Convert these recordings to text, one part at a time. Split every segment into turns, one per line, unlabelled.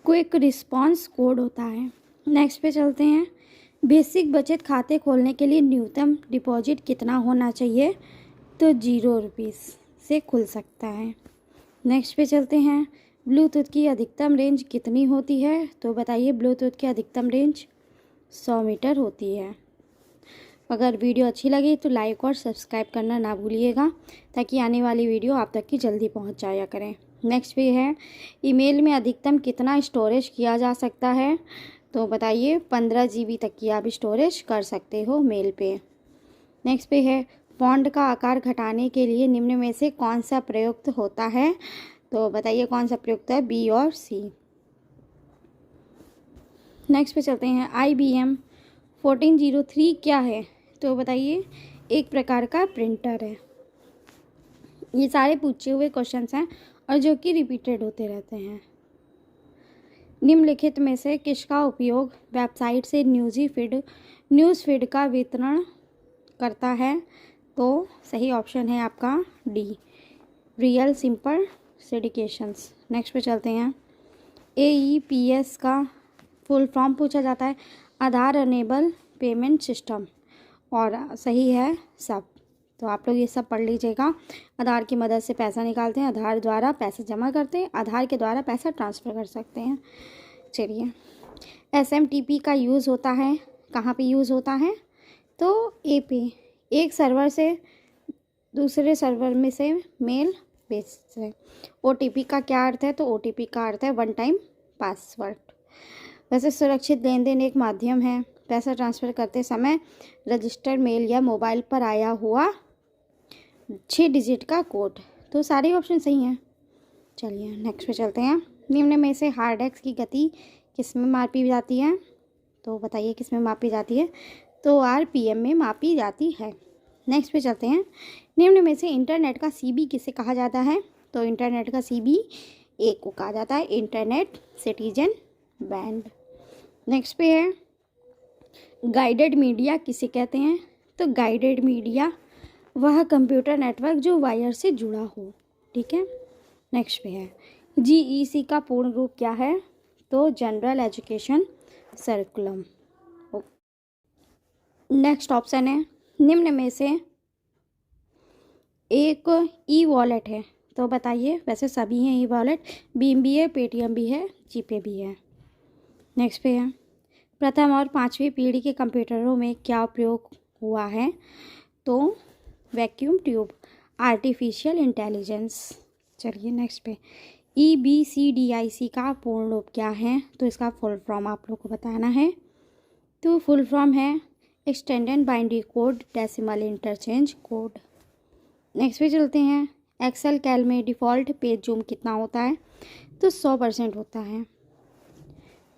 Quick response code होता है। Next पे चलते हैं। बेसिक बचत खाते खोलने के लिए न्यूनतम डिपॉजिट कितना होना चाहिए? तो 0 रुपीज़ से खुल सकता है। नेक्स्ट पे चलते हैं। ब्लूटूथ की अधिकतम रेंज कितनी होती है? तो बताइए, ब्लूटूथ की अधिकतम रेंज 100 मीटर होती है। अगर वीडियो अच्छी लगी तो लाइक और सब्सक्राइब करना ना भूलिएगा, ताकि आने वाली वीडियो आप तक की जल्दी पहुंच जाया करें। नेक्स्ट पे है, ईमेल में अधिकतम कितना स्टोरेज किया जा सकता है? तो बताइए, 15 GB तक की आप स्टोरेज कर सकते हो मेल पे। नेक्स्ट पे है, फॉन्ट का आकार घटाने के लिए निम्न में से कौन सा प्रयुक्त होता है? तो बताइए कौन सा प्रयुक्त है, बी और सी। नेक्स्ट पे चलते हैं। IBM 1403 क्या है? तो बताइए, एक प्रकार का प्रिंटर है। ये सारे पूछे हुए क्वेश्चंस हैं और जो कि रिपीटेड होते रहते हैं। निम्नलिखित में से किसका उपयोग वेबसाइट से न्यूज़ फीड का वितरण करता है? तो सही ऑप्शन है आपका डी, रियल सिंपल सिंडिकेशंस। नेक्स्ट पे चलते हैं। AEPS का फुल फॉर्म पूछा जाता है, आधार अनेबल पेमेंट सिस्टम, और सही है सब। तो आप लोग ये सब पढ़ लीजिएगा। आधार की मदद से पैसा निकालते हैं, आधार द्वारा पैसा जमा करते हैं, आधार के द्वारा पैसा ट्रांसफ़र कर सकते हैं। चलिए, SMTP का यूज़ होता है, कहाँ पे यूज़ होता है? तो ए पे, एक सर्वर से दूसरे सर्वर में से मेल भेजते हैं। OTP का क्या अर्थ है? तो OTP का अर्थ है वन टाइम पासवर्ड। वैसे सुरक्षित लेन देन एक माध्यम है पैसा ट्रांसफ़र करते समय रजिस्टर्ड मेल या मोबाइल पर आया हुआ 6 डिजिट का कोड। तो सारे ऑप्शन सही हैं। चलिए नेक्स्ट पे चलते हैं। निम्न में से हार्ड डिस्क की गति किस में मापी जाती है? तो बताइए किस में मापी जाती है? तो RPM में मापी जाती है। नेक्स्ट पे चलते हैं। निम्न में से इंटरनेट का CB किसे कहा जाता है? तो इंटरनेट का CB एक को कहा जाता है, इंटरनेट सिटीजन बैंड। नेक्स्ट पे है, गाइडेड मीडिया किसे कहते हैं? तो गाइडेड मीडिया वह कंप्यूटर नेटवर्क जो वायर से जुड़ा हो। ठीक है। नेक्स्ट पे है, GEC का पूर्ण रूप क्या है? तो जनरल एजुकेशन सर्कुलम। नेक्स्ट ऑप्शन है, निम्न में से एक ई-वॉलेट है। तो बताइए, वैसे सभी हैं ई-वॉलेट, भीम भी है, पेटीएम भी है, जीपे भी है। नेक्स्ट पे है, प्रथम और 5वीं पीढ़ी के कंप्यूटरों में क्या उपयोग हुआ है? तो वैक्यूम ट्यूब, आर्टिफिशियल इंटेलिजेंस। चलिए नेक्स्ट पे, EBCDIC का पूर्ण रूप क्या है? तो इसका फुल फॉर्म आप लोग को बताना है। तो फुल फॉर्म है extended binary code decimal interchange code. Next पे चलते हैं। एक्सेल कैल में डिफ़ॉल्ट पेज जूम कितना होता है? तो 100% होता है।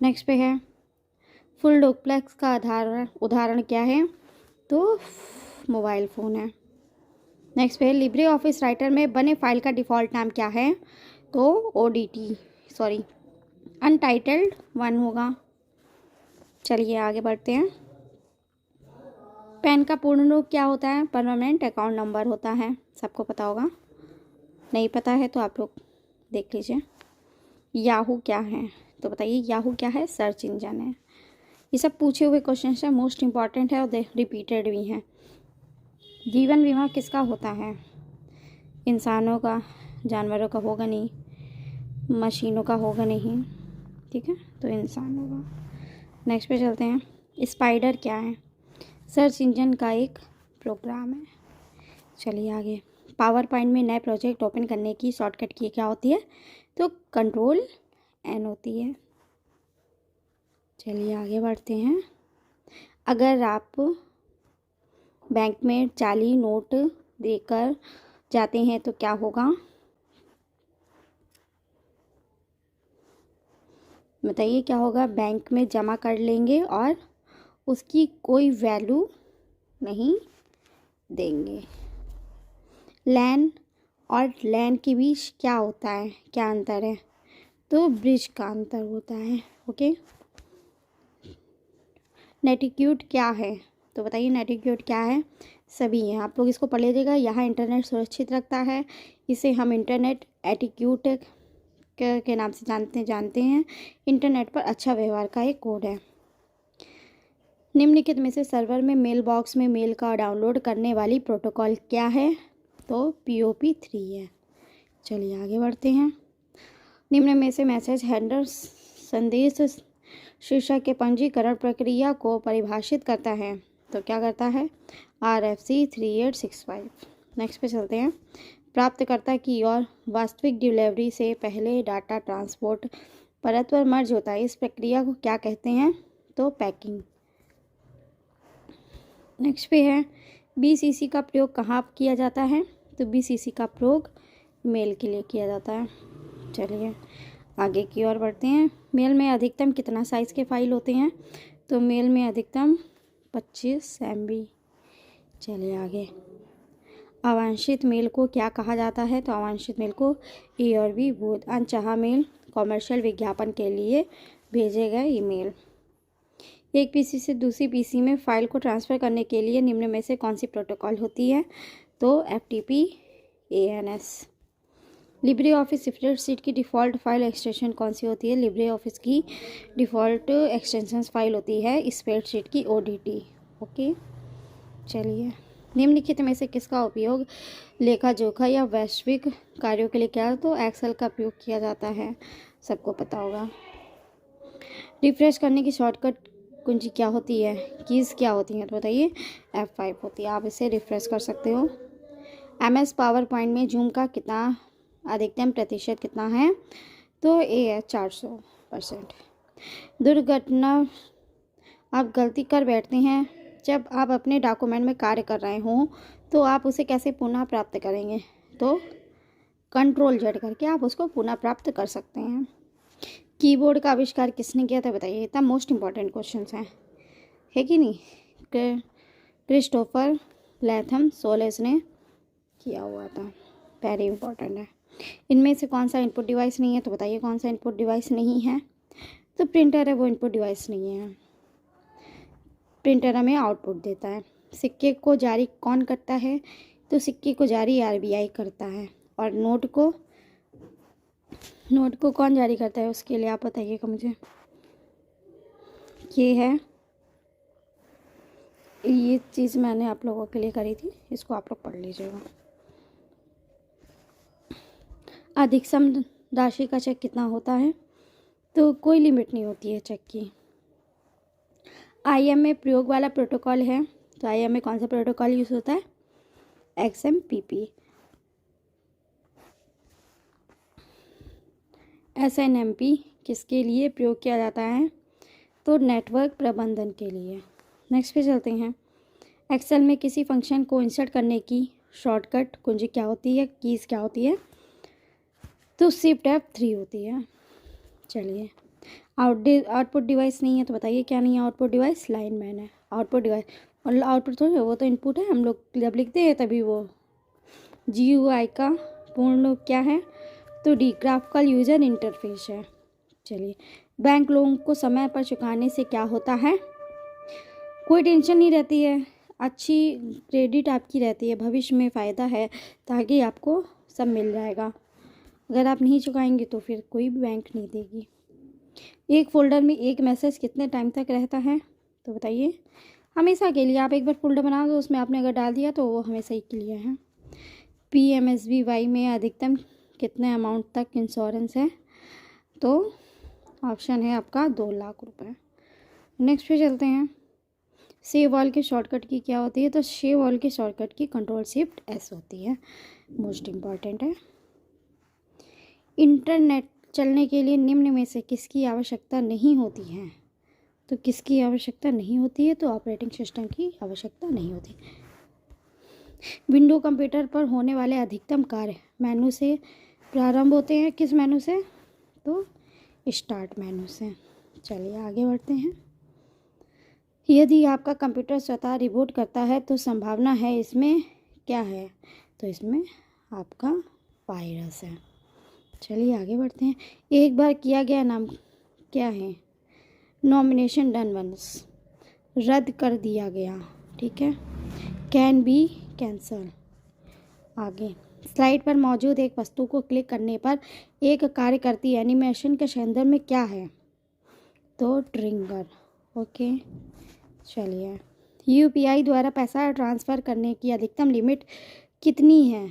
नेक्स्ट पे है, फुल डुप्लेक्स का उदाहरण क्या है? तो मोबाइल फ़ोन है। नेक्स्ट पे, लिब्रे ऑफिस राइटर में बने फाइल का डिफ़ॉल्ट नाम क्या है? तो अनटाइटल्ड 1 होगा। चलिए आगे बढ़ते हैं। पैन का पूर्ण रूप क्या होता है? परमानेंट अकाउंट नंबर होता है, सबको पता होगा। नहीं पता है तो आप लोग देख लीजिए। याहू क्या है? तो बताइए, याहू क्या है? सर्च इंजन है। ये सब पूछे हुए क्वेश्चन है, मोस्ट इम्पॉर्टेंट है और रिपीटेड भी हैं। जीवन बीमा किसका होता है? इंसानों का, जानवरों का होगा नहीं, मशीनों का होगा नहीं। ठीक है, तो इंसानों का। नेक्स्ट पे चलते हैं। स्पाइडर क्या है? सर्च इंजन का एक प्रोग्राम है। चलिए आगे। पावर पॉइंट में नए प्रोजेक्ट ओपन करने की शॉर्टकट की क्या होती है? तो Ctrl+N होती है। चलिए आगे बढ़ते हैं। अगर आप बैंक में जाली नोट देकर जाते हैं तो क्या होगा? बताइए क्या होगा? बैंक में जमा कर लेंगे और उसकी कोई वैल्यू नहीं देंगे। लैन और लैन के बीच क्या होता है, क्या अंतर है? तो ब्रिज का अंतर होता है। ओके। नेटिक्यूट क्या है? तो बताइए नेटिक्यूट क्या है? सभी हैं, आप लोग इसको पढ़ लीजिएगा। यहाँ इंटरनेट सुरक्षित रखता है, इसे हम इंटरनेट एटिक्यूट के नाम से जानते हैं। इंटरनेट पर अच्छा व्यवहार का एक कोड है। निम्नलिखित में से सर्वर में मेल बॉक्स में मेल का डाउनलोड करने वाली प्रोटोकॉल क्या है? तो POP3 है। चलिए आगे बढ़ते हैं। निम्न में से मैसेज हैंडलर संदेश शीर्षक के पंजीकरण प्रक्रिया को परिभाषित करता है? तो क्या करता है? RFC 3865। नेक्स्ट पे चलते हैं। प्राप्तकर्ता की और वास्तविक डिलीवरी से पहले डाटा ट्रांसपोर्ट परत पर मर्ज होता है। इस प्रक्रिया को क्या कहते हैं? तो पैकिंग। नेक्स्ट पे है BCC का प्रयोग कहाँ किया जाता है? तो BCC का प्रयोग मेल के लिए किया जाता है। चलिए आगे की ओर बढ़ते हैं। मेल में अधिकतम कितना साइज़ के फाइल होते हैं? तो मेल में अधिकतम 25 MB। चलिए आगे। अवांछित मेल को क्या कहा जाता है? तो अवांछित मेल को A और B बोथ अनचाहा मेल कॉमर्शियल विज्ञापन के लिए भेजे गए ईमेल। एक PC से दूसरी PC में फ़ाइल को ट्रांसफ़र करने के लिए निम्न में से कौन सी प्रोटोकॉल होती है? तो FTP ANS। Libre office spreadsheet की डिफ़ॉल्ट फाइल एक्सटेंशन कौन सी होती है? लिब्रे ऑफिस की डिफ़ॉल्ट एक्सटेंशन फाइल होती है स्प्रेडशीट की ODT। ओके, चलिए निम्नलिखित में से किसका उपयोग लेखा जोखा या वैश्विक कार्यों के लिए किया? तो एक्सेल का उपयोग किया जाता है, सबको पता होगा। रिफ्रेश करने की शॉर्टकट कुंजी क्या होती है? कीज़ क्या होती हैं? तो बताइए F5 होती है। आप इसे रिफ्रेश कर सकते हो। MS पावर पॉइंट में जूम का कितना अधिकतम प्रतिशत कितना है? तो A है 400%। दुर्घटना आप गलती कर बैठते हैं जब आप अपने डॉक्यूमेंट में कार्य कर रहे हों तो आप उसे कैसे पुनः प्राप्त करेंगे? तो Ctrl+Z करके आप उसको पुनः प्राप्त कर सकते हैं। कीबोर्ड का आविष्कार किसने किया था? बताइए। इतना मोस्ट इम्पॉर्टेंट क्वेश्चन है कि नहीं? क्रिस्टोफर लैथम सोलेस ने किया हुआ था। वेरी इंपॉर्टेंट है। इनमें से कौन सा इनपुट डिवाइस नहीं है? तो बताइए कौन सा इनपुट डिवाइस नहीं है? तो प्रिंटर है, वो इनपुट डिवाइस नहीं है। प्रिंटर हमें आउटपुट देता है। सिक्के को जारी कौन करता है? तो सिक्के को जारी RBI करता है। और नोट को कौन जारी करता है? उसके लिए आप बताइएगा मुझे। ये चीज़ मैंने आप लोगों के लिए करी थी, इसको आप लोग पढ़ लीजिएगा। अधिकतम राशि का चेक कितना होता है? तो कोई लिमिट नहीं होती है चेक की। IM में प्रयोग वाला प्रोटोकॉल है, तो IM में कौन सा प्रोटोकॉल यूज़ होता है? XMPP। SNMP किसके लिए प्रयोग किया जाता है? तो नेटवर्क प्रबंधन के लिए। नेक्स्ट पे चलते हैं। एक्सेल में किसी फंक्शन को इंसर्ट करने की शॉर्टकट कुंजी क्या होती है? कीज़ क्या होती है? तो Shift F3 होती है। चलिए आउटपुट डिवाइस नहीं है, तो बताइए क्या नहीं है? आउटपुट डिवाइस लाइनमैन है। आउटपुट डिवाइस और आउटपुट तो वो तो इनपुट है, हम लोग जब लिखते हैं तभी वो। GUI का पूर्ण रूप क्या है? तो D ग्राफिकल यूजर इंटरफेस है। चलिए बैंक लोगों को समय पर चुकाने से क्या होता है? कोई टेंशन नहीं रहती है, अच्छी क्रेडिट आपकी रहती है, भविष्य में फ़ायदा है ताकि आपको सब मिल जाएगा। अगर आप नहीं चुकाएंगे तो फिर कोई भी बैंक नहीं देगी। एक फ़ोल्डर में एक मैसेज कितने टाइम तक रहता है? तो बताइए हमेशा के लिए। आप एक बार फोल्डर बना दो, उसमें आपने अगर डाल दिया तो वो हमेशा ही के लिए है। PMSBY में अधिकतम कितने अमाउंट तक इंश्योरेंस है? तो ऑप्शन है आपका 2 लाख रुपए। नेक्स्ट पे चलते हैं। सेव ऑल के शॉर्टकट की क्या होती है? तो सेव ऑल के शॉर्टकट की Ctrl+Shift+S होती है। मोस्ट इम्पॉर्टेंट है। इंटरनेट चलने के लिए निम्न में से किसकी आवश्यकता नहीं होती है? तो किसकी आवश्यकता नहीं होती है? तो ऑपरेटिंग सिस्टम की आवश्यकता नहीं होती। विंडो कंप्यूटर पर होने वाले अधिकतम कार्य मेनू से प्रारंभ होते हैं। किस मेनू से? तो स्टार्ट मेनू से। चलिए आगे बढ़ते हैं। यदि आपका कंप्यूटर स्वतः रिबूट करता है तो संभावना है इसमें क्या है? तो इसमें आपका वायरस है। चलिए आगे बढ़ते हैं। एक बार किया गया नाम क्या है? नॉमिनेशन डन वंस, रद्द कर दिया गया। ठीक है। Can be cancel. आगे स्लाइड पर मौजूद एक वस्तु को क्लिक करने पर एक कार्य करती एनिमेशन के संदर्भ में क्या है? तो ट्रिगर। ओके, चलिए। यूपीआई द्वारा पैसा ट्रांसफ़र करने की अधिकतम लिमिट कितनी है?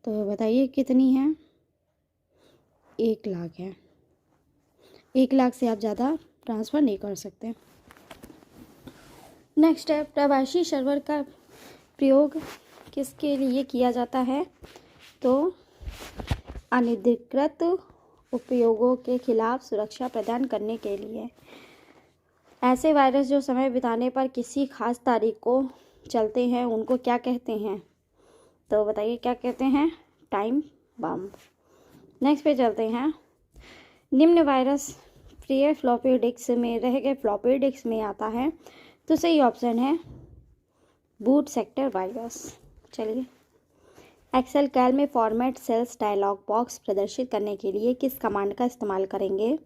तो बताइए कितनी है? 1 लाख है। 1 लाख से आप ज़्यादा ट्रांसफ़र नहीं कर सकते। नेक्स्ट है, प्रवासी सर्वर का प्रयोग किसके लिए किया जाता है? तो अनधिकृत उपयोगों के खिलाफ सुरक्षा प्रदान करने के लिए। ऐसे वायरस जो समय बिताने पर किसी खास तारीख को चलते हैं उनको क्या कहते हैं? तो बताइए क्या कहते हैं? Time bomb. नेक्स्ट पे चलते हैं। निम्न वायरस प्रिय फ्लॉपी डिस्क में रह गए फ्लॉपी डिस्क में आता है, तो सही ऑप्शन है बूट सेक्टर वायरस। चलिए। एक्सेल कैल में फॉर्मेट सेल्स डायलॉग बॉक्स प्रदर्शित करने के लिए किस कमांड का इस्तेमाल करेंगे?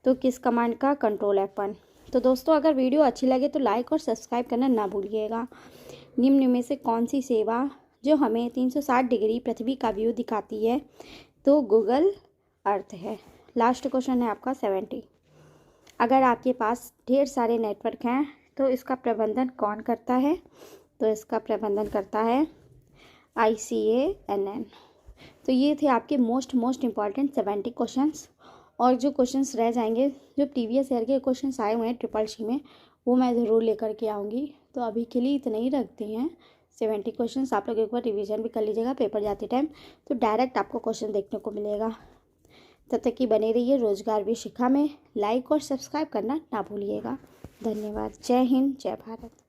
तो किस कमांड का? Control F1। तो दोस्तों, अगर वीडियो अच्छी लगे तो लाइक और सब्सक्राइब करना ना भूलिएगा। निम्न में से कौन सी सेवा जो हमें 360 डिग्री पृथ्वी का व्यू दिखाती है? तो गूगल अर्थ है। लास्ट क्वेश्चन है आपका 70। अगर आपके पास ढेर सारे नेटवर्क हैं तो इसका प्रबंधन कौन करता है? तो इसका प्रबंधन करता है ICANN। तो ये थे आपके मोस्ट इम्पॉर्टेंट 70 क्वेश्चंस। और जो क्वेश्चंस रह जाएंगे, जो प्रीवियस ईयर के क्वेश्चंस आए हुए हैं CCC में, वो मैं ज़रूर लेकर के आऊँगी। तो अभी के लिए इतने ही रखते हैं। 70 क्वेश्चंस आप लोग एक बार रिवीजन भी कर लीजिएगा पेपर जाते टाइम, तो डायरेक्ट आपको क्वेश्चन देखने को मिलेगा। तब तक की बने रहिए रोजगार भी शिक्षा में। लाइक और सब्सक्राइब करना ना भूलिएगा। धन्यवाद। जय हिंद, जय भारत।